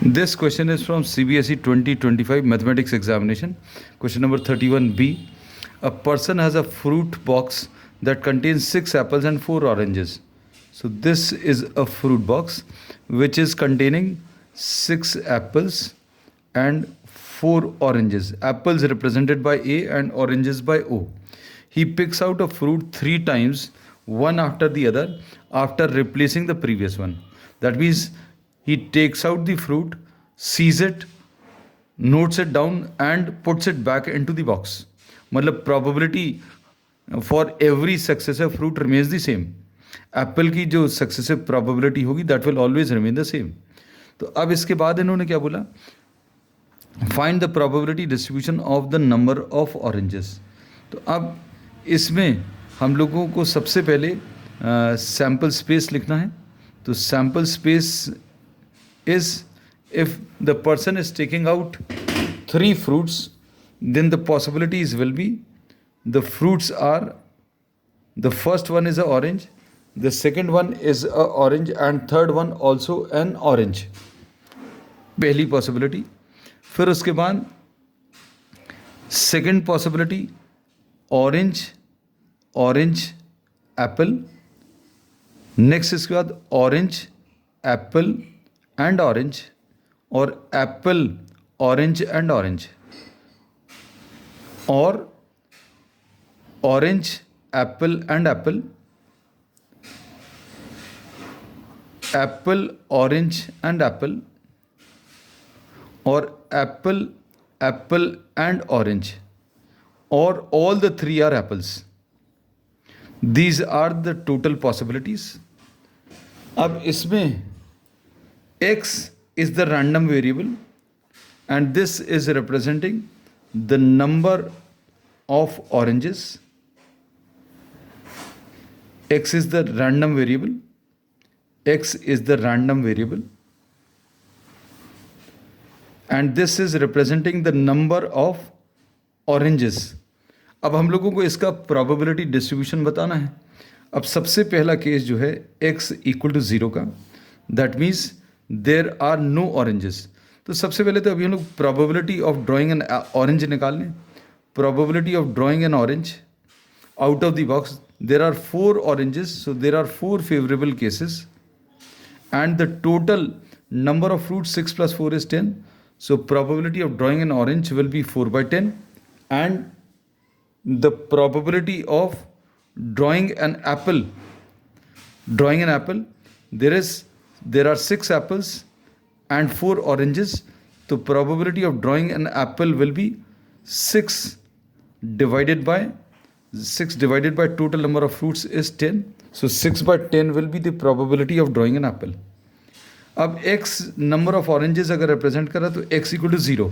This question is from CBSE 2025 Mathematics Examination. Question number 31B. A person has a fruit box that contains 6 apples and 4 oranges. So this is a fruit box which is containing 6 apples and 4 oranges. Apples represented by A and oranges by O. He picks out a fruit 3 times, one after the other, after replacing the previous one. That means he takes out the fruit, sees it, notes it down and puts it back into the box. मतलब probability for every successive fruit remains the same. Apple की जो successive probability होगी that will always remain the same. तो अब इसके बाद इन्होंने क्या बोला, find the probability distribution of the number of oranges. तो अब इसमें हम लोगों को सबसे पहले सैम्पल स्पेस लिखना है. तो sample space is if the person is taking out 3 fruits, then the possibilities will be the fruits are, the first one is a orange, the second one is a orange and third one also an orange. पहली possibility. फिर उसके बाद second possibility orange, orange, apple. Next इसके बाद orange, apple and orange और apple, orange and orange और orange, apple and apple, apple, orange and apple और apple, apple and orange or all the 3 are apples. These are the total possibilities. अब इसमें x is the random variable and this is representing the number of oranges. X is the random variable. X is the random variable and this is representing the number of oranges. अब हम लोगों को इसका probability distribution बताना है. अब सबसे पहला केस जो है x equal to 0 का, that means there are no oranges. तो सबसे पहले तो अभी हम लोग probability of drawing an orange निकाल लें. Probability of drawing an orange out of the box, there are 4 oranges, so there are 4 favorable cases and the total number of fruits 6 plus 4 is 10. So probability of drawing an orange will be 4 by 10 and the probability of drawing an apple, there are 6 apples and 4 oranges. So probability of drawing an apple will be 6 divided by total number of fruits is 10. So 6 by 10 will be the probability of drawing an apple. अब x number of oranges अगर represent करा तो x equal to 0.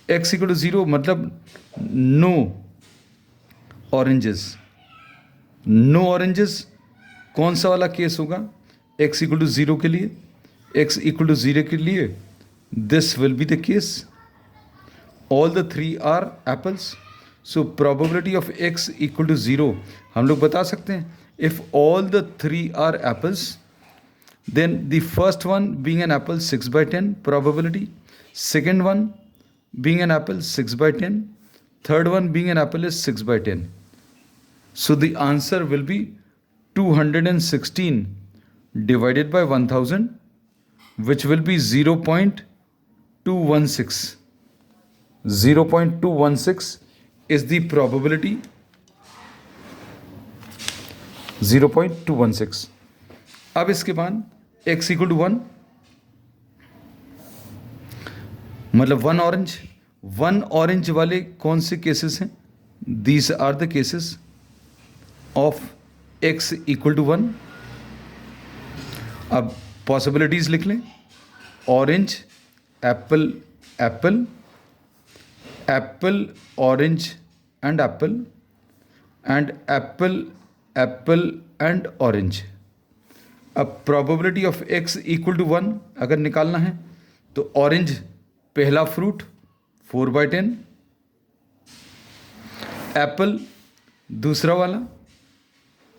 x equal to 0 मतलब no oranges. No oranges कौन सा वाला case होगा? x equal to 0 के लिए, x equal to 0 के लिए this will be the case. All the 3 are apples. So probability of x equal to 0 हम लोग बता सकते हैं. If all the 3 are apples, then the first one being an apple 6 by 10 probability, second one being an apple 6 by 10, third one being an apple is 6 by 10. So the answer will be 216 divided by 1000, which will be 0.216. 0.216 is the probability. 0.216. अब इसके बाद x equal to 1 मतलब 1 orange वाले कौन से cases हैं? These are the cases of x equal to 1. अब possibilities लिख लें. Orange, apple, apple, apple, orange and apple and apple, apple and orange. अब probability of x equal to 1 अगर निकालना है तो orange पहला फ्रूट 4 by 10, एप्पल दूसरा वाला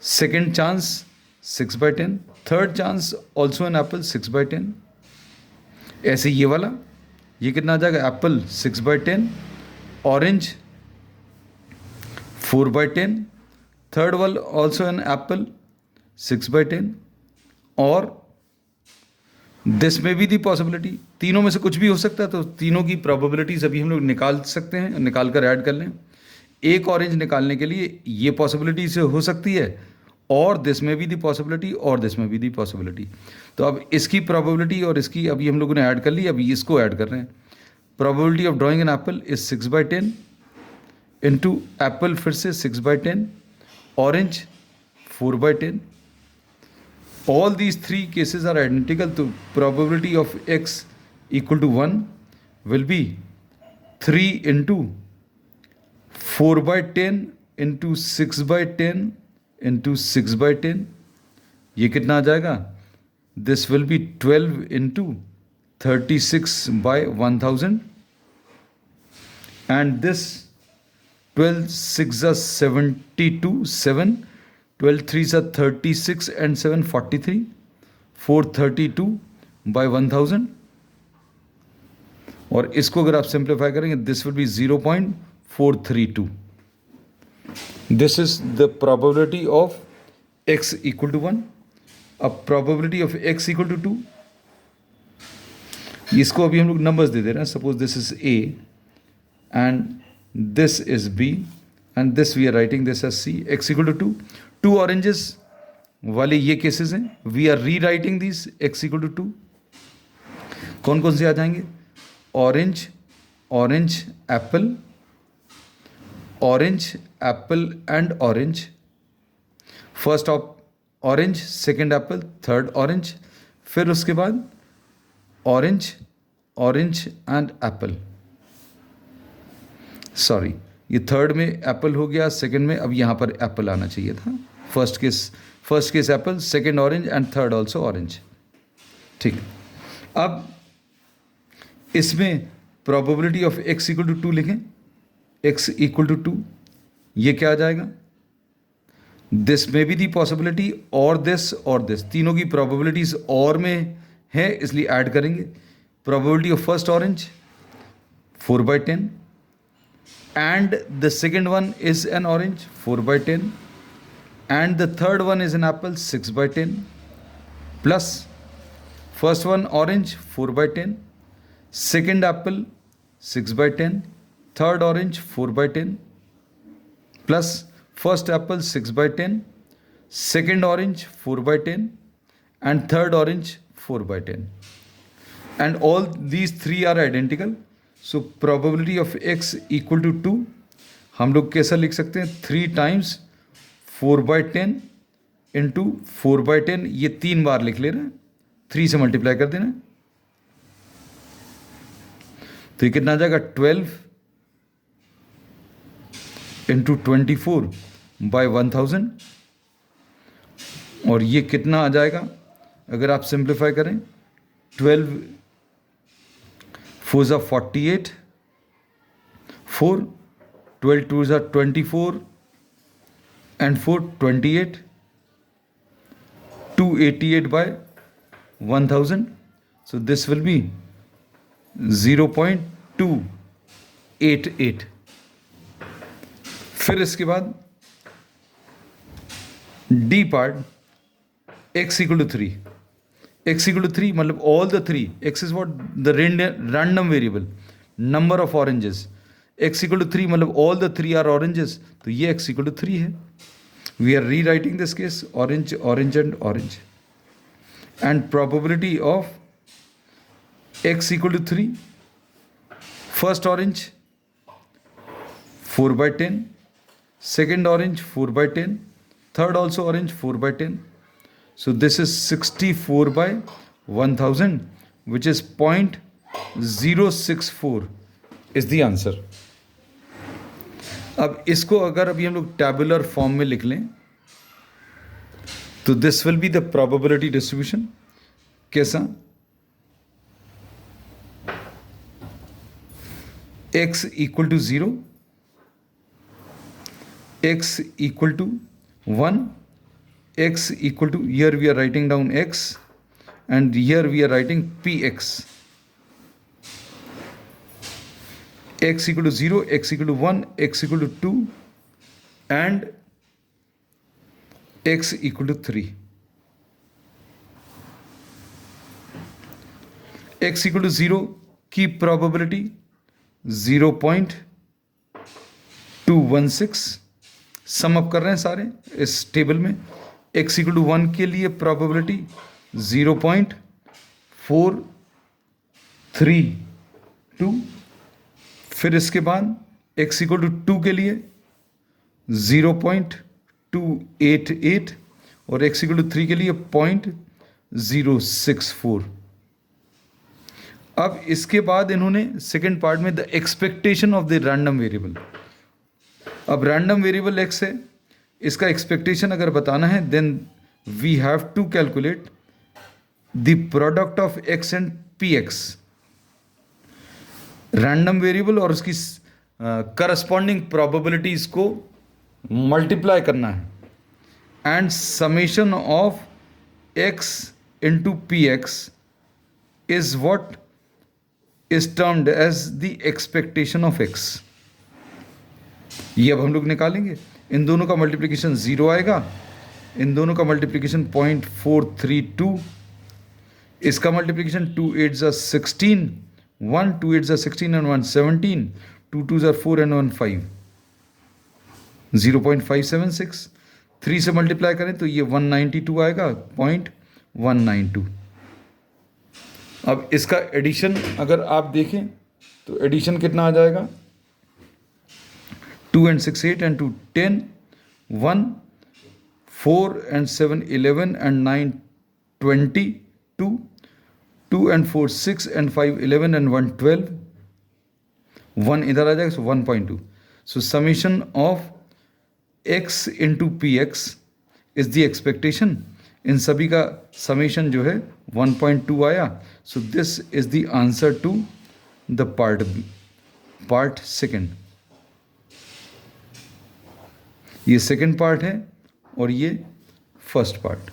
second chance 6 by 10, third chance also an apple 6 by 10 ऐसे ये वाला, ये कितना आ जाएगा, Apple 6/10, orange 4/10, third one also an apple 6/10, और दिस में भी दी पॉसिबिलिटी, तीनों में से कुछ भी हो सकता है, तो तीनों की प्रोबेबिलिटीज अभी हम लोग निकाल सकते हैं, निकाल कर ऐड कर लें। एक ऑरेंज निकालने के लिए ये पॉसिबिलिटी से हो सकती है, और दिस में भी दी पॉसिबिलिटी, और दिस में भी दी पॉसिबिलिटी। तो अब इसकी प्रोबेबिलिटी और इसकी अभी हम लोगों ने ऐड कर ली, अभी इसको ऐड कर रहे हैं। Probability of drawing an apple is 6/10 into apple फिर से 6/10, orange 4/10। All these three cases are identical, तो probability of x equal to 1 will be 3 into 4/10 into 6/10 into 6/10। ये कितना आ जाएगा, this will be 12 into 36/1000, and this 12 6 are 72, 7, 12 3s are 36 and 7 43, 432/1000। और इसको अगर आप सिंप्लीफाई करेंगे, this will be 0.432। This is the probability of x equal to 1। अब probability of x equal to 2, इसको अभी हम लोग नंबर्स दे दे रहे हैं। Suppose this is a and this is b and this we are writing this as c। x equal to 2, 2 oranges वाले ये केसेस हैं, we are rewriting this x equal to 2। कौन कौन से आ जाएंगे, orange, orange apple, orange apple and orange, first of orange, second apple, third orange, फिर उसके बाद orange, orange and apple. Sorry, ये थर्ड में एप्पल हो गया, सेकंड में अब यहाँ पर एप्पल आना चाहिए था। First case apple, second orange and third also orange. ठीक, अब इसमें probability of x equal to 2 लिखें। x इक्वल टू 2, ये क्या आ जाएगा, दिस में भी दी पॉसिबिलिटी और दिस, तीनों की प्रोबेबिलिटीज और में है, इसलिए ऐड करेंगे। Probability of first orange 4/10, and the second one is an orange 4/10, and the third one is an apple 6/10, plus first one orange 4/10, second apple 6/10, third orange 4/10, plus first apple 6/10, second orange 4/10, and third orange 4/10, and all these three are identical। So probability of x equal to 2 हम लोग कैसा लिख सकते हैं, 3 times 4/10 into 4/10, ये 3 बार लिख ले रहे हैं, 3 से मल्टीप्लाई कर देना। तो ये कितना आ जाएगा, 12 इंटू 24/1000, और ये कितना आ जाएगा अगर आप सिंप्लीफाई करें, 12 4s are 48, 4, 12 2s are 24, and 4 28, 288/1000। So this will be 0.288। फिर इसके बाद D part, x equal to 3। x equal to 3 मतलब all the 3, x is what the random variable, number of oranges. x equal to 3 मतलब all the 3 are oranges, तो ये x equal to 3 है। We are rewriting this case, orange, orange and orange, and probability of x equal to 3, first orange 4/10, second orange 4/10, third also orange 4/10. So this is 64/1000, which is 0.064 is the answer. अब इसको अगर अभी हम लोग tabular form में लिख लें तो this will be the probability distribution. कैसा? x equal to 0, x equal to 1, x equal to, here we are writing down x and here we are writing px, x equal to 0, x equal to 1, x equal to 2 and x equal to 3. x equal to 0 की probability 0.216, sum up कर रहे हैं सारे इस table में। x equal to 1 के लिए probability 0.432, फिर इसके बाद x equal to 2 के लिए 0.288 और x equal to 3 के लिए 0.064। अब इसके बाद इन्होंने सेकेंड पार्ट में the expectation of the random variable. अब रैंडम वेरिएबल x है, इसका एक्सपेक्टेशन अगर बताना है then we have to calculate the product of x and px, random variable और उसकी करस्पॉन्डिंग प्रोबेबिलिटीज को मल्टीप्लाई करना है, and summation of x into px is what is termed as the expectation of x। ये अब हम लोग निकालेंगे। इन दोनों का मल्टीप्लिकेशन 0 आएगा, इन दोनों का मल्टीप्लिकेशन 0.432, इसका मल्टीप्लिकेशन 2 8 जा 16, 1 2 8 जा 16 and 1 17, 2 2 जा 4 and 1 5, 0.576। 3 से मल्टीप्लाई करें तो ये 192 आएगा, 0.192। अब इसका एडिशन अगर आप देखें तो एडिशन कितना आ जाएगा, 2 and 6 8 and 2 10, 1 4 and 7 11 and 9 20, 2 and 4 6 and 5 11 and 1 12, 1 इधर आ जाएगा, so 1.2। So summation of x into P X is the expectation. इन सभी का समीशन जो है 1.2 आया। So this is the answer to the part second. ये सेकेंड पार्ट है और ये फर्स्ट पार्ट।